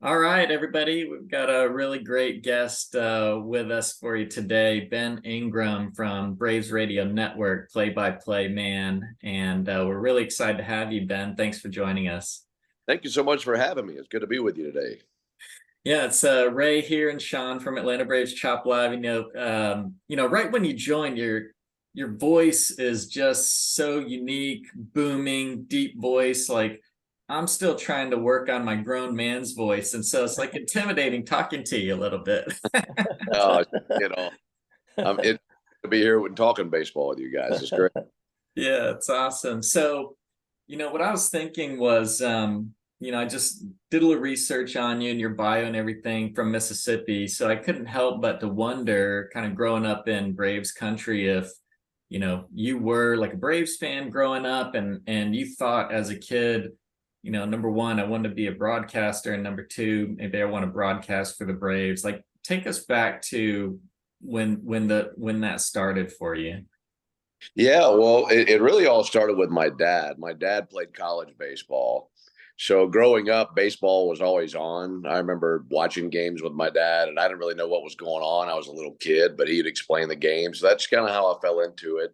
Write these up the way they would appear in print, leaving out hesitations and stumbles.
All right, everybody, we've got a really great guest with us for you today, Ben Ingram from Braves Radio Network, play-by-play man. And we're really excited to have you, Ben. Thanks for joining us. Thank you so much for having me. It's good to be with you today. Yeah, it's Ray here and Sean from Atlanta Braves Chop Live. Right when you joined, your voice is just so unique, booming, deep voice. Like I'm still trying to work on my grown man's voice, and so it's like intimidating talking to you a little bit. Uh, you know, it to be here and talking baseball with you guys. It's great. Yeah, it's awesome. So, what I was thinking was, I just did a little research on you and your bio and everything from Mississippi. So I couldn't help but to wonder, kind of growing up in Braves country, if, you were like a Braves fan growing up and you thought as a kid, number one, I wanted to be a broadcaster, and number two, maybe I want to broadcast for the Braves. Like, take us back to when that started for you. Yeah, well, it really all started with my dad. My dad played college baseball. So growing up, baseball was always on. I remember watching games with my dad, and I didn't really know what was going on. I was a little kid, but he'd explain the games. So that's kind of how I fell into it.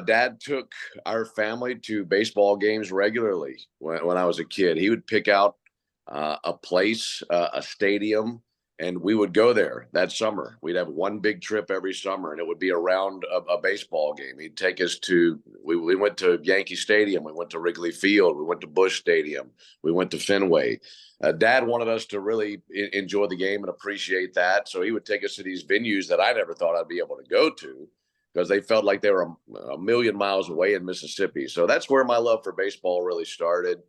Dad took our family to baseball games regularly when I was a kid. He would pick out a place, a stadium, and we would go there that summer. We'd have one big trip every summer, and it would be around a baseball game. He'd take us we went to Yankee Stadium, we went to Wrigley Field, we went to Busch Stadium, we went to Fenway. Dad wanted us to really enjoy the game and appreciate that. So he would take us to these venues that I never thought I'd be able to go to because they felt like they were a million miles away in Mississippi. So that's where my love for baseball really started.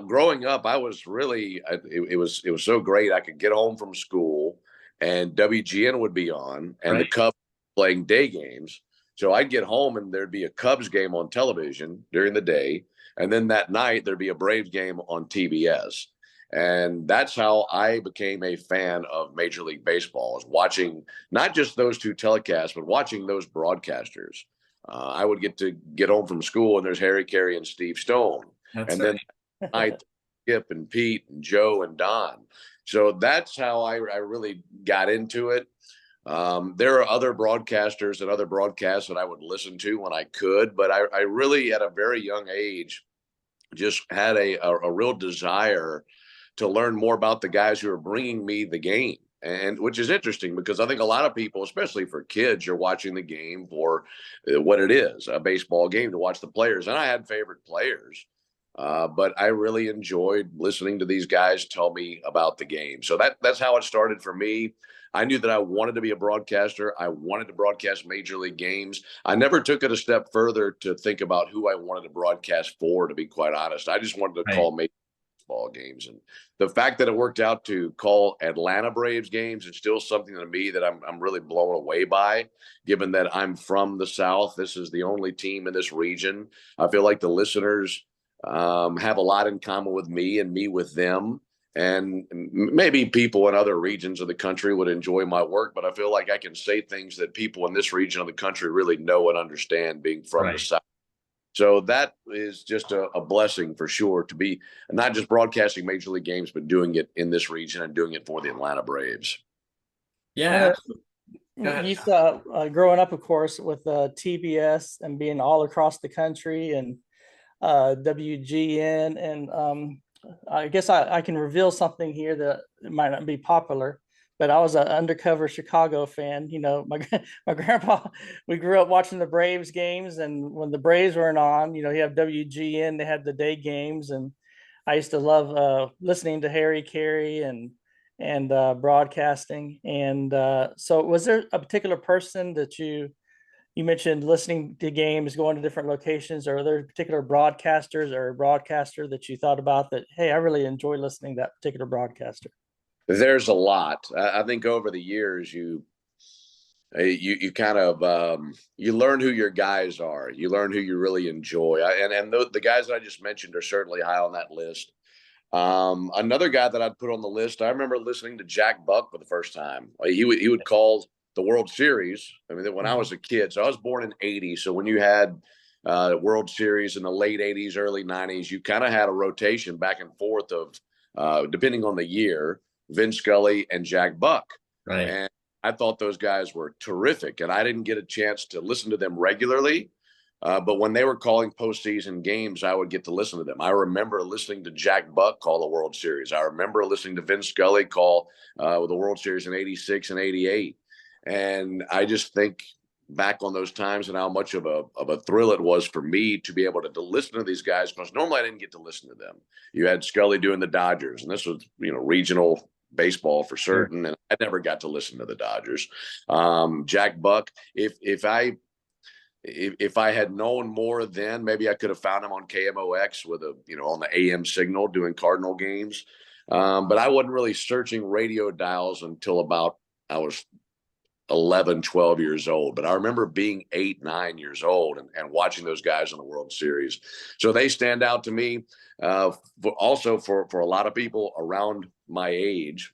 Growing up, I was really it was so great. I could get home from school, and WGN would be on, and the Right. Cubs playing day games. So I'd get home, and there'd be a Cubs game on television during the day, and then that night there'd be a Braves game on TBS. And that's how I became a fan of Major League Baseball, is watching not just those two telecasts, but watching those broadcasters. I would get home from school, and there's Harry Carey and Steve Stone, That's and then I, Skip and Pete and Joe and Don. So that's how I really got into it. There are other broadcasters and other broadcasts that I would listen to when I could, but I really, at a very young age, just had a real desire to learn more about the guys who are bringing me the game. And which is interesting because I think a lot of people, especially for kids, you're watching the game for what it is, a baseball game, to watch the players. And I had favorite players, but I really enjoyed listening to these guys tell me about the game. So that's how it started for me. I knew that I wanted to be a broadcaster. I wanted to broadcast major league games. I never took it a step further to think about who I wanted to broadcast for, to be quite honest. I just wanted to right. call major ball games. And the fact that it worked out to call Atlanta Braves games is still something to me that I'm really blown away by, given that I'm from the South. This is the only team in this region. I feel like the listeners have a lot in common with me and me with them. And maybe people in other regions of the country would enjoy my work, but I feel like I can say things that people in this region of the country really know and understand, being from the Right. South. So that is just a blessing for sure, to be not just broadcasting major league games, but doing it in this region and doing it for the Atlanta Braves. Yeah, And absolutely. Go ahead, you Sean. saw growing up, of course, with TBS and being all across the country and WGN. And I guess I can reveal something here that it might not be popular, but I was an undercover Chicago fan. My grandpa, we grew up watching the Braves games, and when the Braves weren't on, you have WGN, they had the day games, and I used to love listening to Harry Carey and broadcasting. And so, was there a particular person that you mentioned listening to games, going to different locations, or are there particular broadcasters or a broadcaster that you thought about that, hey, I really enjoy listening to that particular broadcaster? There's a lot. I think over the years, you kind of you learn who your guys are. You learn who you really enjoy, and the guys that I just mentioned are certainly high on that list. Another guy that I'd put on the list, I remember listening to Jack Buck for the first time. He would call the World Series. I mean, when I was a kid, so I was born in '80. So when you had World Series in the late '80s, early '90s, you kind of had a rotation back and forth of depending on the year, Vin Scully and Jack Buck. Right. And I thought those guys were terrific. And I didn't get a chance to listen to them regularly. But when they were calling postseason games, I would get to listen to them. I remember listening to Jack Buck call the World Series. I remember listening to Vin Scully call the World Series in '86 and '88. And I just think back on those times and how much of a thrill it was for me to be able to listen to these guys, because normally I didn't get to listen to them. You had Scully doing the Dodgers, and this was, regional baseball for certain. And I never got to listen to the Dodgers. Jack Buck, if I had known more then, maybe I could have found him on KMOX with on the AM signal doing Cardinal games. But I wasn't really searching radio dials until about I was 11, 12 years old. But I remember being 8, 9 years old and watching those guys in the World Series. So they stand out to me. Also for a lot of people around my age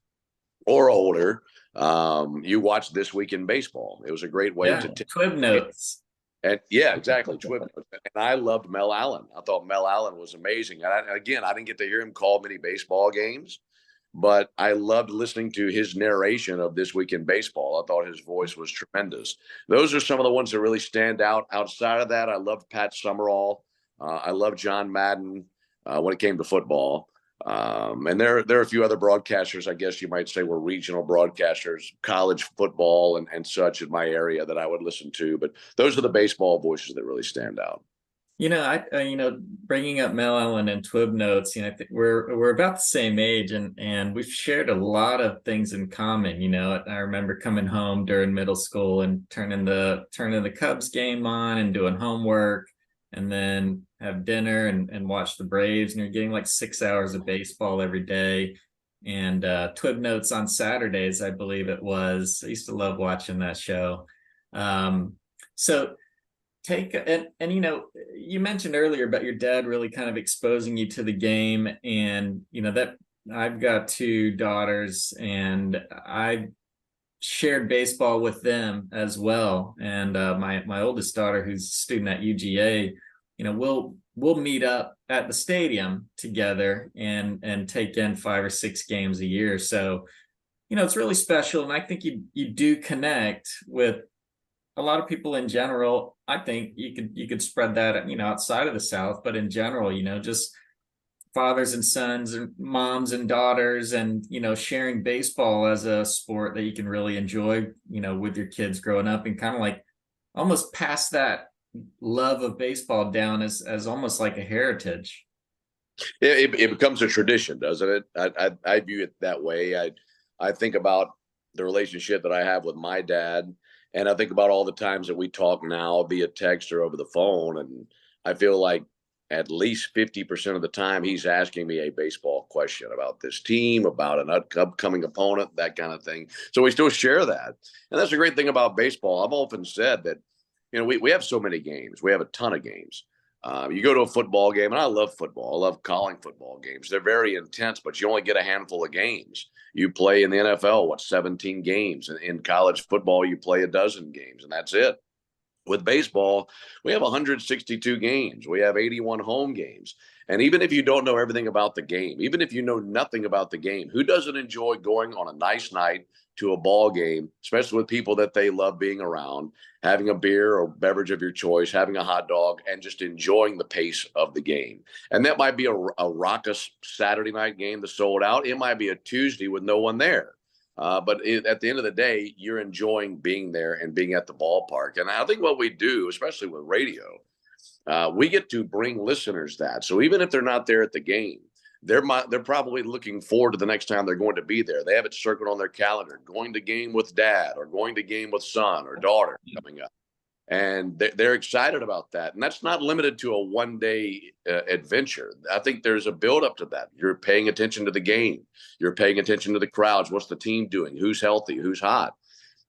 or older, you watch This Week in Baseball. It was a great way to Twib notes. And yeah, exactly. And I loved Mel Allen. I thought Mel Allen was amazing. And I didn't get to hear him call many baseball games, but I loved listening to his narration of This Week in Baseball. I thought his voice was tremendous. Those are some of the ones that really stand out. Outside of that, I loved Pat Summerall. I loved John Madden when it came to football. And there are a few other broadcasters, I guess you might say, were regional broadcasters, college football and such in my area that I would listen to. But those are the baseball voices that really stand out. Bringing up Mel Allen and Twib notes, I think we're about the same age, and we've shared a lot of things in common. I remember coming home during middle school and turning the Cubs game on and doing homework, and then have dinner and watch the Braves, and you're getting like 6 hours of baseball every day. And Twib Notes on Saturdays, I believe it was. I used to love watching that show. So you mentioned earlier about your dad really kind of exposing you to the game, and that I've got 2 daughters, and I shared baseball with them as well. And my oldest daughter, who's a student at UGA, we'll meet up at the stadium together and take in 5 or 6 games a year. So, it's really special. And I think you do connect with a lot of people in general. I think you could spread that, outside of the South, but in general, just fathers and sons and moms and daughters, and, sharing baseball as a sport that you can really enjoy, with your kids growing up, and kind of like almost pass that love of baseball down as almost like a heritage. It becomes a tradition, doesn't it? I view it that way. I think about the relationship that I have with my dad, and I think about all the times that we talk now via text or over the phone, and I feel like at least 50% of the time he's asking me a baseball question about this team, about an upcoming opponent, that kind of thing. So we still share that. And that's a great thing about baseball. I've often said that, we have so many games. We have a ton of games. You go to a football game, and I love football. I love calling football games. They're very intense, but you only get a handful of games. You play in the NFL, 17 games. In college football, you play a dozen games, and that's it. With baseball, we have 162 games. We have 81 home games. And even if you don't know everything about the game, even if you know nothing about the game, who doesn't enjoy going on a nice night to a ball game, especially with people that they love being around, having a beer or beverage of your choice, having a hot dog, and just enjoying the pace of the game? And that might be a raucous Saturday night game that's sold out. It might be a Tuesday with no one there. But at the end of the day, you're enjoying being there and being at the ballpark. And I think what we do, especially with radio, we get to bring listeners that. So even if they're not there at the game, they're probably looking forward to the next time they're going to be there. They have it circled on their calendar, going to game with dad or going to game with son or daughter coming up. And they're excited about that. And that's not limited to a one-day adventure. I think there's a build-up to that. You're paying attention to the game. You're paying attention to the crowds. What's the team doing? Who's healthy? Who's hot?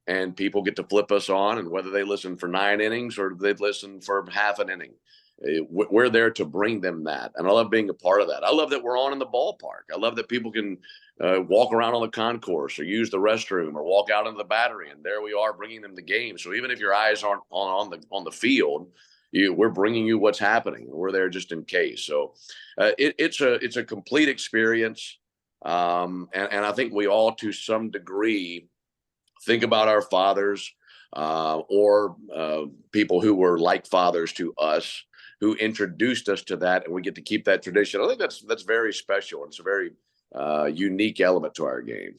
And people get to flip us on, and whether they listen for 9 innings or they listen for half an inning, we're there to bring them that. And I love being a part of that. I love that we're on in the ballpark. I love that people can walk around on the concourse or use the restroom or walk out into the battery, and there we are bringing them the game. So even if your eyes aren't on the field, we're bringing you what's happening. We're there just in case. So it's a complete experience. And I think we all, to some degree, think about our fathers or people who were like fathers to us, who introduced us to that, and we get to keep that tradition. I think that's very special. It's a very unique element to our game.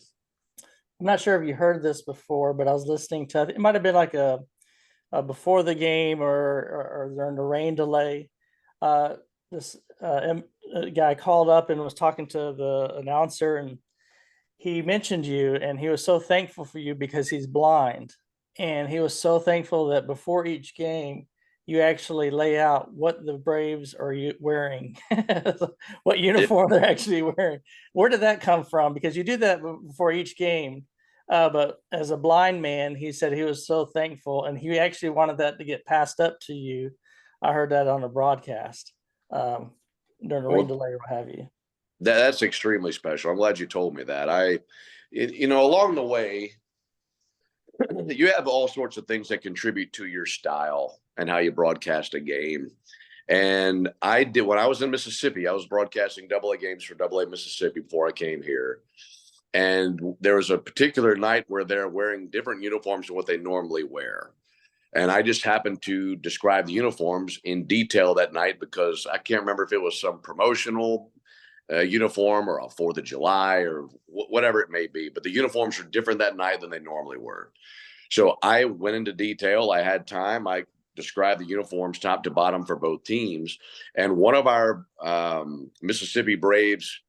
I'm not sure if you heard this before, but I was listening to, it might have been like a before the game or during the rain delay. Uh, this guy called up and was talking to the announcer, and he mentioned you, and he was so thankful for you because he's blind, and he was so thankful that before each game you actually lay out what the Braves are you wearing, what uniform they're actually wearing. Where did that come from? Because you do that before each game. But as a blind man, he said he was so thankful, and he actually wanted that to get passed up to you. I heard that on a broadcast during a rain Well, delay or what have you. that's extremely special. I'm glad you told me that. Along the way, you have all sorts of things that contribute to your style and how you broadcast a game. And I did, when I was in Mississippi, I was broadcasting AA games for AA Mississippi before I came here. And there was a particular night where they're wearing different uniforms than what they normally wear. And I just happened to describe the uniforms in detail that night because I can't remember if it was some promotional uniform or a 4th of July or whatever it may be. But the uniforms are different that night than they normally were. So I went into detail. I had time. I described the uniforms top to bottom for both teams. And one of our Mississippi Braves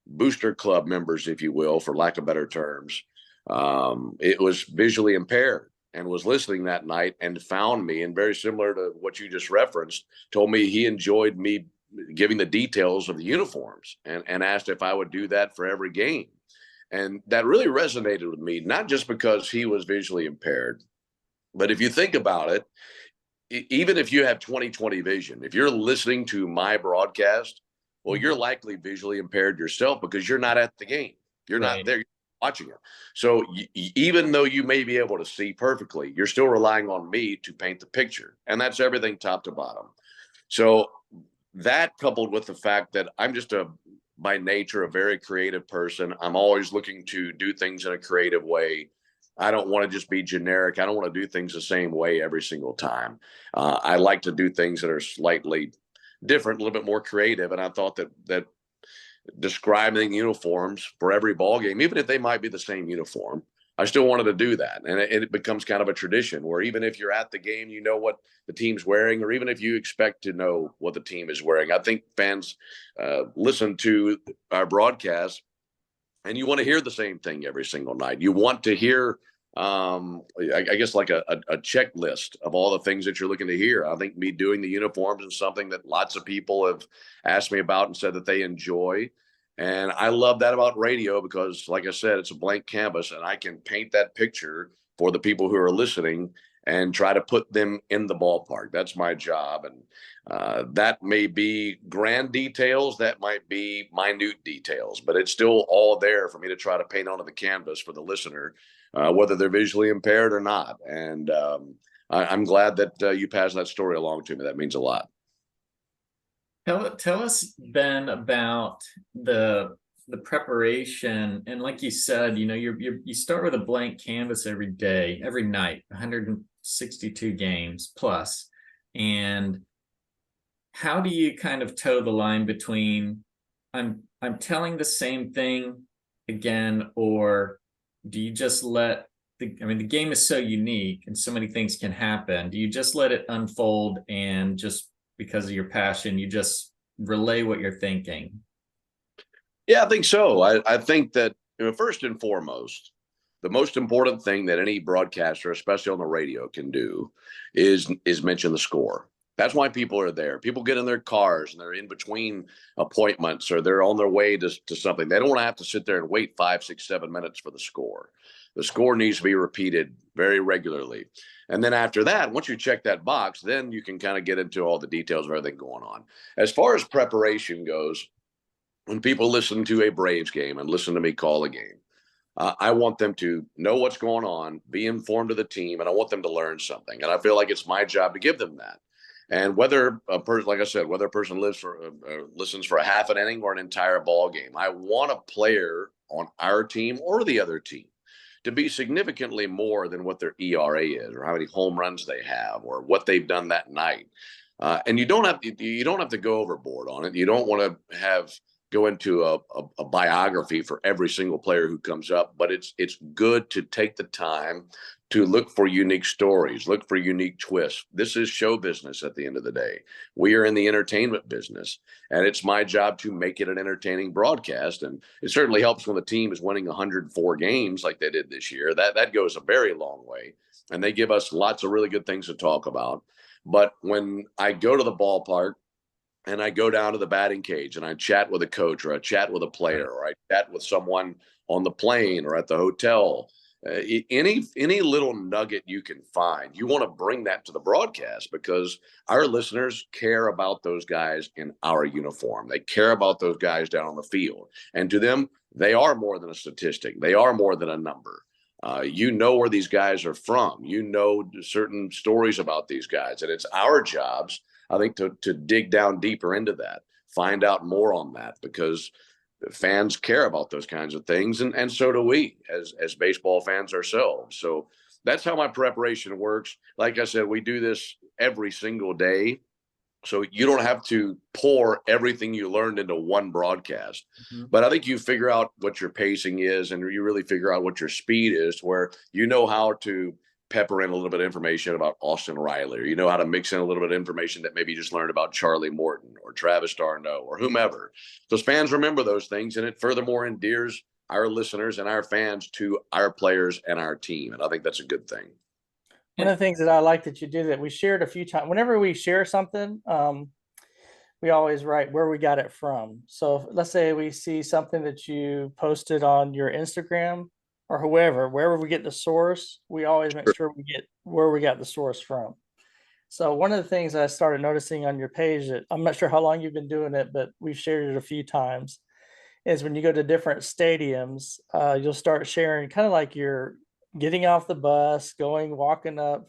booster club members, if you will, for lack of better terms, it was visually impaired and was listening that night and found me, and very similar to what you just referenced, told me he enjoyed me giving the details of the uniforms and asked if I would do that for every game. And that really resonated with me, not just because he was visually impaired, but if you think about it, even if you have 20/20 vision, if you're listening to my broadcast, well, you're likely visually impaired yourself because you're not at the game. You're not Right. there watching it. So even though you may be able to see perfectly, you're still relying on me to paint the picture. And that's everything top to bottom. So that, coupled with the fact that I'm just by nature, a very creative person. I'm always looking to do things in a creative way. I don't want to just be generic. I don't want to do things the same way every single time. I like to do things that are slightly different, a little bit more creative. And I thought that describing uniforms for every ball game, even if they might be the same uniform, I still wanted to do that. And it becomes kind of a tradition where even if you're at the game, you know what the team's wearing, or even if you expect to know what the team is wearing. I think fans listen to our broadcast and you want to hear the same thing every single night. You want to hear, I guess, like a checklist of all the things that you're looking to hear. I think me doing the uniforms is something that lots of people have asked me about and said that they enjoy. And I love that about radio because, like I said, it's a blank canvas and I can paint that picture for the people who are listening and try to put them in the ballpark. That's my job. And that may be grand details, that might be minute details, but it's still all there for me to try to paint onto the canvas for the listener, whether they're visually impaired or not. And I'm glad that you passed that story along to me. That means a lot. Tell us, Ben, about the preparation. And like you said, you start with a blank canvas every day, every night, 162 games plus. And how do you kind of toe the line between I'm telling the same thing again, or do you just let the game is so unique and so many things can happen. Do you just let it unfold and just because of your passion, you just relay what you're thinking? Yeah, I think so. I think that first and foremost, the most important thing that any broadcaster, especially on the radio, can do is mention the score. That's why people are there. People get in their cars and they're in between appointments or they're on their way to something. They don't want to have to sit there and wait 5, 6, 7 minutes for the score. The score needs to be repeated very regularly. And then after that, once you check that box, then you can kind of get into all the details of everything going on. As far as preparation goes, when people listen to a Braves game and listen to me call a game, I want them to know what's going on, be informed of the team, and I want them to learn something. And I feel like it's my job to give them that. And whether a person, like I said, whether a person listens for a half an inning or an entire ball game, I want a player on our team or the other team to be significantly more than what their ERA is, or how many home runs they have, or what they've done that night. And you don't have to go overboard on it. You don't want to go into a biography for every single player who comes up, but it's good to take the time to look for unique stories, look for unique twists. This is show business at the end of the day. We are in the entertainment business, and it's my job to make it an entertaining broadcast. And it certainly helps when the team is winning 104 games like they did this year. That goes a very long way, and they give us lots of really good things to talk about. But when I go to the ballpark and I go down to the batting cage and I chat with a coach, or I chat with a player, or I chat with someone on the plane or at the hotel, any little nugget you can find, you want to bring that to the broadcast, because our listeners care about those guys in our uniform. They care about those guys down on the field, and to them, they are more than a statistic. They are more than a number. You know where these guys are from. You know certain stories about these guys, and it's our jobs, I think, to dig down deeper into that, find out more on that, because fans care about those kinds of things, and so do we as baseball fans ourselves. So that's how my preparation works. Like I said, we do this every single day, so you don't have to pour everything you learned into one broadcast. Mm-hmm. But I think you figure out what your pacing is, and you really figure out what your speed is, where you know how to pepper in a little bit of information about Austin Riley, or you know how to mix in a little bit of information that maybe you just learned about Charlie Morton or Travis d'Arnaud or whomever. Because fans remember those things, and it furthermore endears our listeners and our fans to our players and our team. And I think that's a good thing. One of the things that I like that you do, that we shared a few times, whenever we share something, we always write where we got it from. So let's say we see something that you posted on your Instagram or wherever we get the source, we always make sure we get where we got the source from. So one of the things I started noticing on your page, that I'm not sure how long you've been doing it, but we've shared it a few times, is when you go to different stadiums, you'll start sharing kind of like you're getting off the bus, walking up,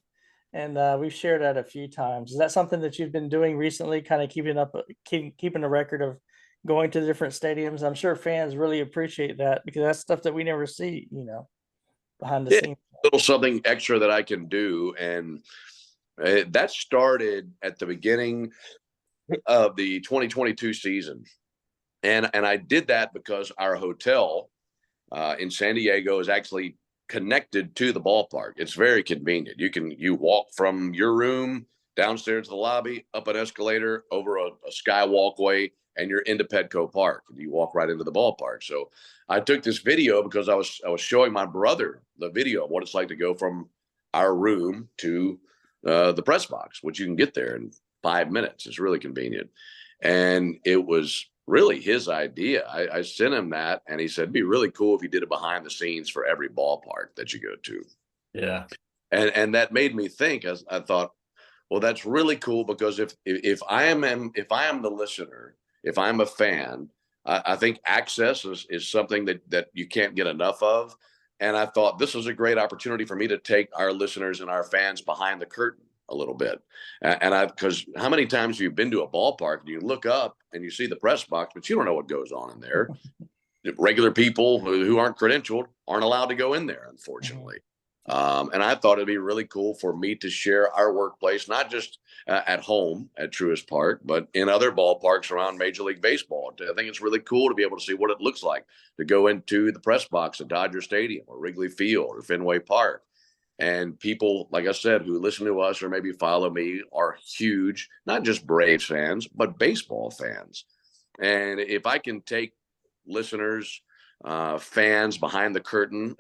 and we've shared that a few times. Is that something that you've been doing recently, kind of keeping a record of going to the different stadiums? I'm sure fans really appreciate that, because that's stuff that we never see, behind the Yeah, scenes. a little something extra that I can do. And that started at the beginning of the 2022 season. And I did that because our hotel in San Diego is actually connected to the ballpark. It's very convenient. You walk from your room downstairs to the lobby, up an escalator, over a sky walkway, and you're into Petco Park. And you walk right into the ballpark. So I took this video because I was showing my brother the video of what it's like to go from our room to the press box, which you can get there in 5 minutes. It's really convenient. And it was really his idea. I sent him that, and he said it'd be really cool if you did it behind the scenes for every ballpark that you go to. Yeah. And that made me think, as I thought, well, that's really cool, because if I am the listener, if I'm a fan, I think access is something that you can't get enough of. And I thought this was a great opportunity for me to take our listeners and our fans behind the curtain a little bit. And because how many times have you been to a ballpark and you look up and you see the press box, but you don't know what goes on in there? Regular people who aren't credentialed aren't allowed to go in there, unfortunately. And I thought it'd be really cool for me to share our workplace, not just at home at Truist Park, but in other ballparks around Major League Baseball. I think it's really cool to be able to see what it looks like to go into the press box at Dodger Stadium or Wrigley Field or Fenway Park. And people, like I said, who listen to us or maybe follow me are huge, not just Braves fans, but baseball fans. And if I can take listeners, fans behind the curtain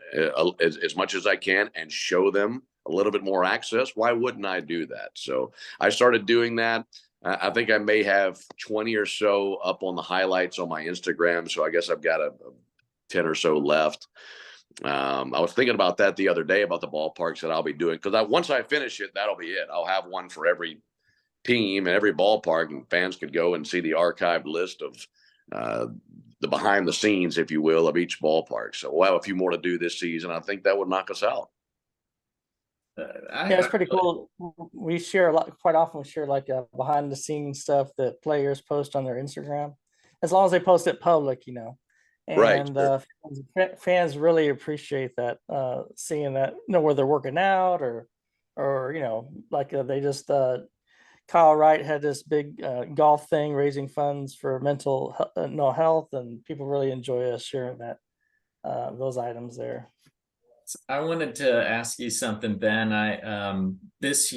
as much as I can and show them a little bit more access, why wouldn't I do that? So I started doing that. I think I may have 20 or so up on the highlights on my Instagram. So I guess I've got a 10 or so left. I was thinking about that the other day, about the ballparks that I'll be doing, because once I finish it, that'll be it. I'll have one for every team and every ballpark, and fans could go and see the archived list of the behind the scenes, if you will, of each ballpark. So we'll have a few more to do this season. I think that would knock us out. Yeah, it's pretty cool. We share a lot, quite often we share like behind the scenes stuff that players post on their Instagram, as long as they post it public, Right. and Sure. fans really appreciate that, seeing that, where they're working out, or like they just Kyle Wright had this big golf thing raising funds for mental health, and people really enjoy us sharing that, those items there. I wanted to ask you something, Ben. This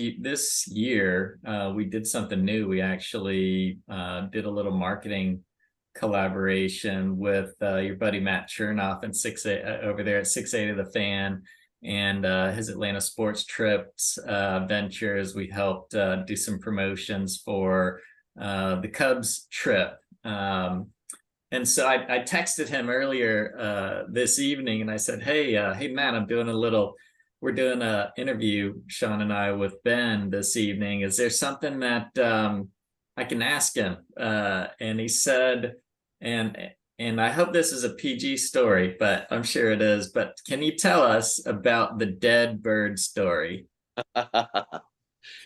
year we did something new. We actually did a little marketing collaboration with your buddy Matt Chernoff and 6 8 over there at 6 8 of the Fan, and his Atlanta Sports Trips ventures. We helped do some promotions for the Cubs trip. And so I texted him earlier this evening, and I said, "Hey, Matt, we're doing a interview, Sean and I, with Ben this evening. Is there something that I can ask him?" And he said, and and I hope this is a PG story, but I'm sure it is. But can you tell us about the dead bird story?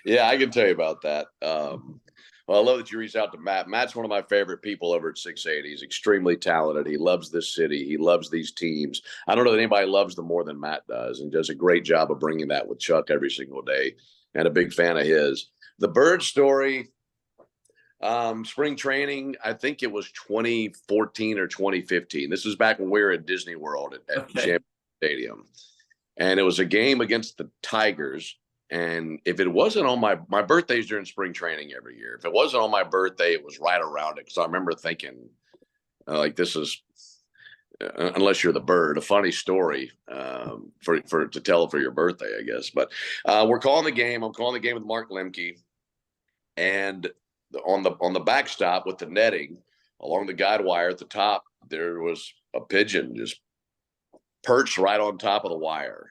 Yeah, I can tell you about that. Well, I love that you reached out to Matt. Matt's one of my favorite people over at 680. He's extremely talented. He loves this city. He loves these teams. I don't know that anybody loves them more than Matt does, and does a great job of bringing that with Chuck every single day. And a big fan of his. The bird story, spring training, I think it was 2014 or 2015. This was back when we were at Disney World at Okay. Champion Stadium. And it was a game against the Tigers. And if it wasn't on my birthday's during spring training every year, if it wasn't on my birthday, it was right around it. Because I remember thinking, like, this is, unless you're the bird, a funny story for to tell for your birthday, I guess. But we're calling the game. I'm calling the game with Mark Lemke, and on the backstop with the netting along the guide wire at the top, there was a pigeon just perched right on top of the wire.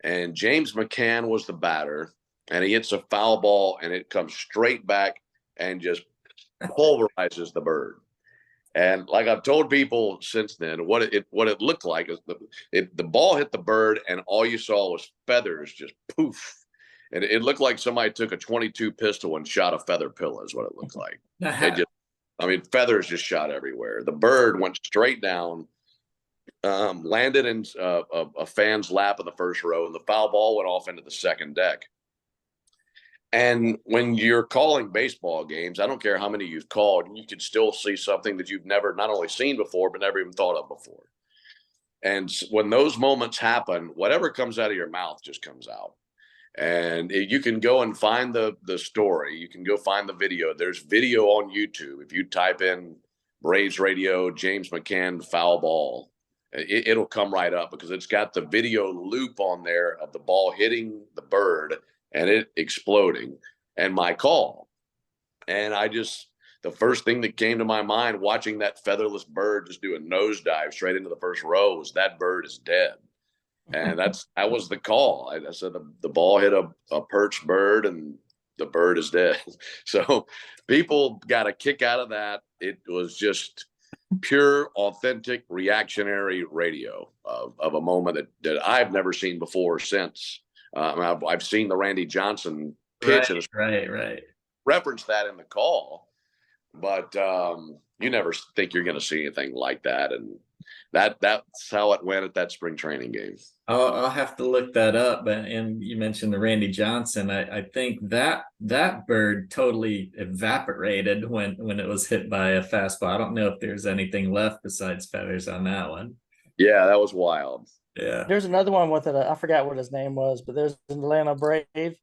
And James McCann was the batter, and he hits a foul ball, and it comes straight back and just pulverizes the bird. And like I've told people since then, what it looked like is the ball hit the bird, and all you saw was feathers just poof. And it looked like somebody took a 22 pistol and shot a feather pillow, is what it looked like. It just, I mean, feathers just shot everywhere. The bird went straight down, landed in a fan's lap in the first row, and the foul ball went off into the second deck. And when you're calling baseball games, I don't care how many you've called, you can still see something that you've never not only seen before, but never even thought of before. And when those moments happen, whatever comes out of your mouth just comes out. And you can go and find the story. You can go find the video. There's video on YouTube. If you type in Braves radio, James McCann foul ball, it'll come right up because it's got the video loop on there of the ball hitting the bird and it exploding and my call. And the first thing that came to my mind watching that featherless bird just do a nosedive straight into the first row was that bird is dead. And that was the call. I said the ball hit a perched bird and the bird is dead. So people got a kick out of that. It was just pure, authentic, reactionary radio of a moment that I've never seen before or since. I've seen the Randy Johnson pitch and Right. reference that in the call, but you never think you're going to see anything like that. And that's how it went at that spring training game. I'll have to look that up. And you mentioned the Randy Johnson. I think that bird totally evaporated when it was hit by a fastball. I don't know if there's anything left besides feathers on that one. Yeah, that was wild. Yeah. There's another one with it. I forgot what his name was, but there's an Atlanta Brave. He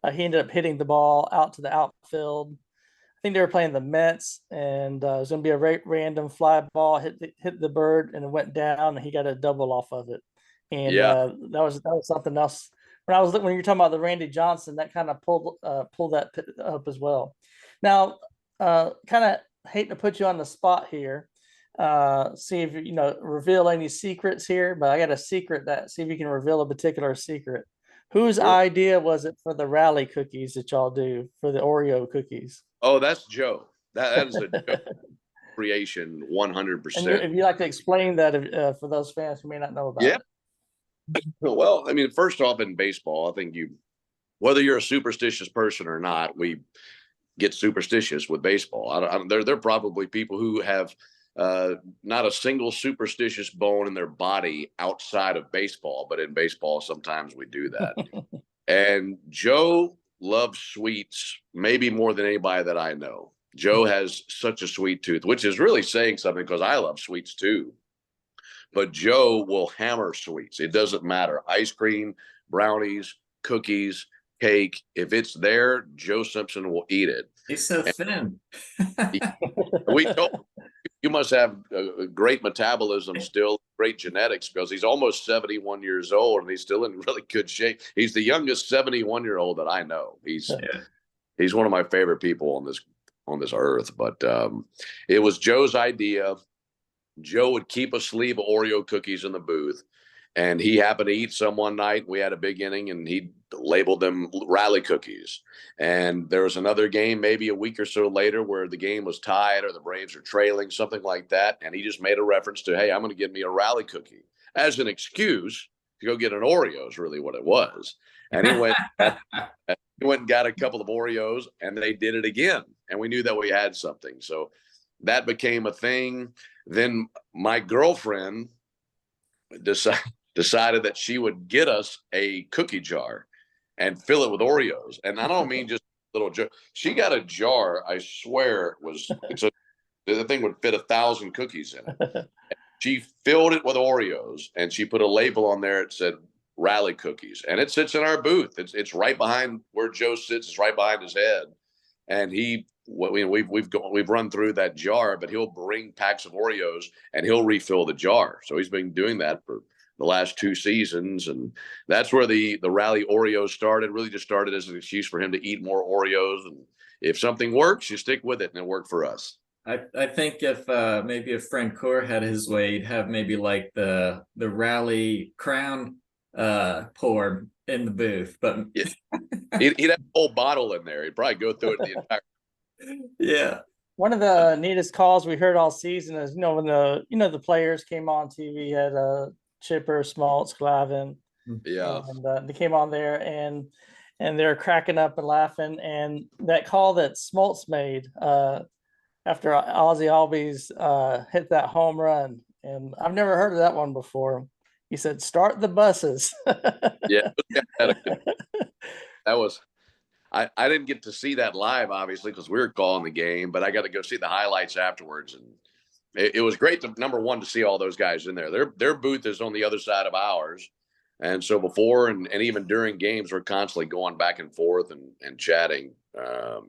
ended up hitting the ball out to the outfield. I think they were playing the Mets, and it was going to be a random fly ball, hit the bird, and it went down, and he got a double off of it. And Yeah. that was something else. When you're talking about the Randy Johnson, that kind of pulled that up as well. Now, kind of hate to put you on the spot here. See if reveal any secrets here, but I got a secret see if you can reveal a particular secret. Whose Sure. idea was it for the rally cookies that y'all do for the Oreo cookies? Oh, that's Joe. That is a Joe creation, And 100%. if you like to explain that for those fans who may not know about Yeah. it. Well, I mean, first off, in baseball, I think whether you're a superstitious person or not, we get superstitious with baseball. There are probably people who have not a single superstitious bone in their body outside of baseball, but in baseball, sometimes we do that. And Joe loves sweets maybe more than anybody that I know. Joe has such a sweet tooth, which is really saying something because I love sweets too. But Joe will hammer sweets. It doesn't matter. Ice cream, brownies, cookies, cake. If it's there, Joe Simpson will eat it. He's so thin. We told you must have a great metabolism still, great genetics, because he's almost 71 years old and he's still in really good shape. He's the youngest 71-year-old that I know. He's one of my favorite people on this earth. But it was Joe's idea. Joe would keep a sleeve of Oreo cookies in the booth, and he happened to eat some one night. We had a big inning, and he labeled them rally cookies. And there was another game maybe a week or so later where the game was tied or the Braves are trailing, something like that. And he just made a reference to, hey, I'm going to get me a rally cookie as an excuse to go get an Oreo is really what it was. And he went and got a couple of Oreos, and they did it again. And we knew that we had something. So that became a thing. Then my girlfriend decided that she would get us a cookie jar and fill it with Oreos. And I don't mean just a little jar. She got a jar. I swear the thing would fit 1,000 cookies in it. She filled it with Oreos, and she put a label on there. It said rally cookies, and it sits in our booth. It's right behind where Joe sits. It's right behind his head. And we've run through that jar, but he'll bring packs of Oreos and he'll refill the jar. So he's been doing that for the last 2 seasons, and that's where the rally Oreos started. Really, just started as an excuse for him to eat more Oreos. And if something works, you stick with it, and it worked for us. I think if maybe if Frank Core had his way, he'd have maybe like the rally crown pour in the booth, but yeah. He'd have a whole bottle in there. He'd probably go through it the entire. Yeah. One of the neatest calls we heard all season is, when the players came on TV, had Chipper, Smoltz, Glavine. Yeah. And they came on there and they're cracking up and laughing. And that call that Smoltz made after Ozzie Albies hit that home run, and I've never heard of that one before. He said, "Start the buses." Yeah. That was. I didn't get to see that live, obviously, because we were calling the game, but I got to go see the highlights afterwards. And it was great to, number one, to see all those guys in there. Their booth is on the other side of ours. And so before and even during games, we're constantly going back and forth and chatting,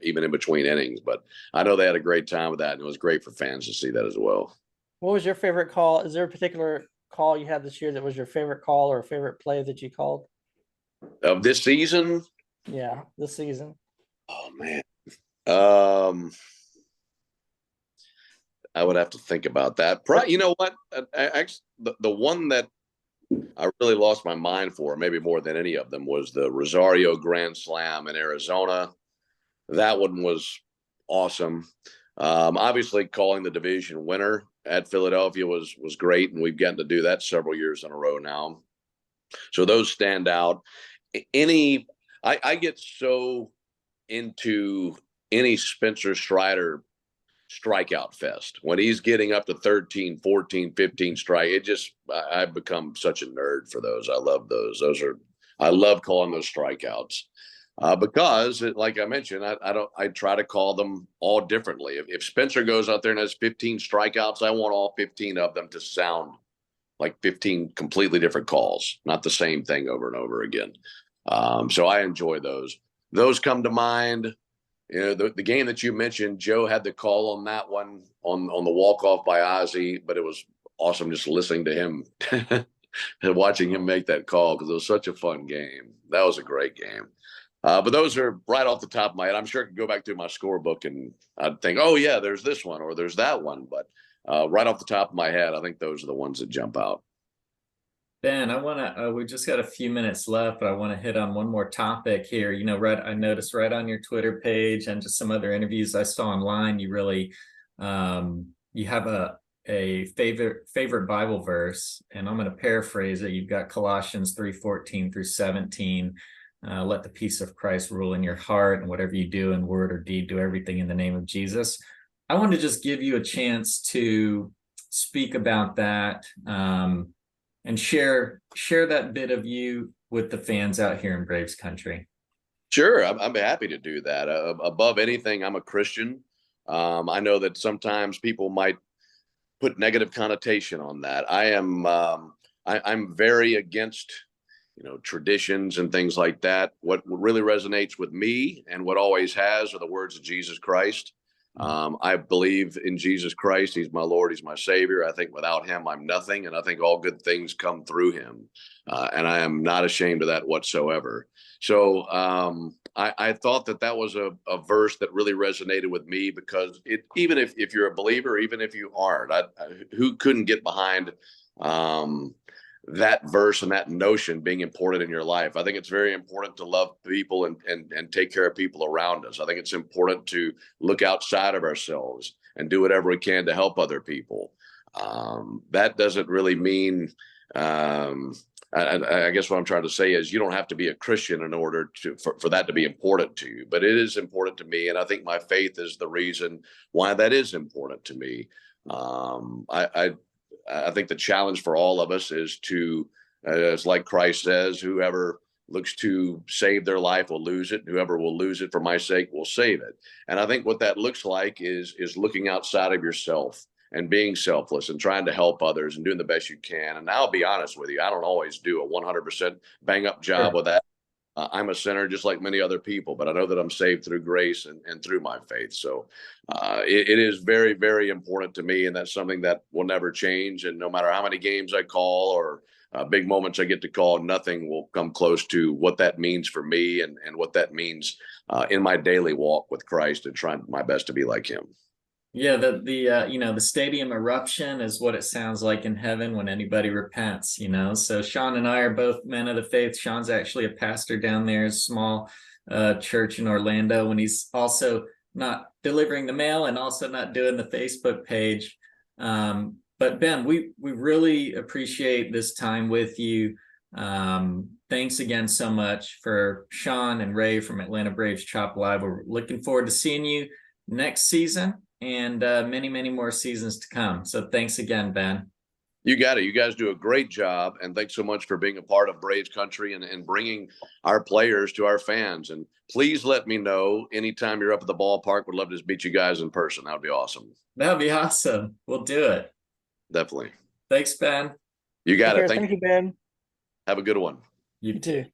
even in between innings. But I know they had a great time with that, and it was great for fans to see that as well. What was your favorite call? Is there a particular call you had this year that was your favorite call or a favorite play that you called? Of this season? Yeah, this season. Oh, man. I would have to think about that. You know what? Actually, the one that I really lost my mind for, maybe more than any of them, was the Rosario Grand Slam in Arizona. That one was awesome. Obviously, calling the division winner at Philadelphia was great, and we've gotten to do that several years in a row now. So those stand out. I get so into any Spencer Strider strikeout fest when he's getting up to 13, 14, 15 strike. I've become such a nerd for those. I love those. I love calling those strikeouts because like I mentioned, I try to call them all differently. If Spencer goes out there and has 15 strikeouts, I want all 15 of them to sound like 15 completely different calls, not the same thing over and over again. So I enjoy those. Those come to mind. The game that you mentioned, Joe had the call on that one on the walk-off by Ozzie, but it was awesome just listening to him and watching him make that call because it was such a fun game. That was a great game. But those are right off the top of my head. I'm sure I could go back to my scorebook and I'd think, oh, yeah, there's this one or there's that one. But right off the top of my head, I think those are the ones that jump out. Ben, we just got a few minutes left, but I want to hit on one more topic here. I noticed right on your Twitter page and just some other interviews I saw online, you really, you have a favorite Bible verse, and I'm going to paraphrase it. You've got Colossians 3:14 through 17. Let the peace of Christ rule in your heart, and whatever you do in word or deed, do everything in the name of Jesus. I want to just give you a chance to speak about that, and share that bit of you with the fans out here in Braves country. Sure, I'm happy to do that. Above anything, I'm a Christian. I know that sometimes people might put negative connotation on that. I'm very against, traditions and things like that. What really resonates with me and what always has are the words of Jesus Christ. I believe in Jesus Christ. He's my Lord. He's my Savior. I think without him, I'm nothing. And I think all good things come through him. And I am not ashamed of that whatsoever. So I thought that was a verse that really resonated with me, because even if you're a believer, even if you aren't, who couldn't get behind that verse and that notion being important in your life. I think it's very important to love people and take care of people around us. I think it's important to look outside of ourselves and do whatever we can to help other people. That doesn't really mean, I guess what I'm trying to say is you don't have to be a Christian in order for that to be important to you, but it is important to me. And I think my faith is the reason why that is important to me. I think the challenge for all of us is to, as like Christ says, whoever looks to save their life will lose it. Whoever will lose it for my sake will save it. And I think what that looks like is looking outside of yourself and being selfless and trying to help others and doing the best you can. And I'll be honest with you, I don't always do a 100% bang up job with that. I'm a sinner just like many other people, but I know that I'm saved through grace and through my faith. So it is very, very important to me. And that's something that will never change. And no matter how many games I call or big moments I get to call, nothing will come close to what that means for me and what that means in my daily walk with Christ and trying my best to be like him. Yeah, the stadium eruption is what it sounds like in heaven when anybody repents, So Sean and I are both men of the faith. Sean's actually a pastor down there, a small church in Orlando, and he's also not delivering the mail and also not doing the Facebook page. But Ben, we really appreciate this time with you. Thanks again so much for Sean and Ray from Atlanta Braves Chop Live. We're looking forward to seeing you next season and many, many more seasons to come. So thanks again, Ben. You got it. You guys do a great job. And thanks so much for being a part of Braves country and bringing our players to our fans. And please let me know anytime you're up at the ballpark. Would love to just meet you guys in person. That would be awesome. That would be awesome. We'll do it. Definitely. Thanks, Ben. You got it. Thank you, Ben. Have a good one. You too.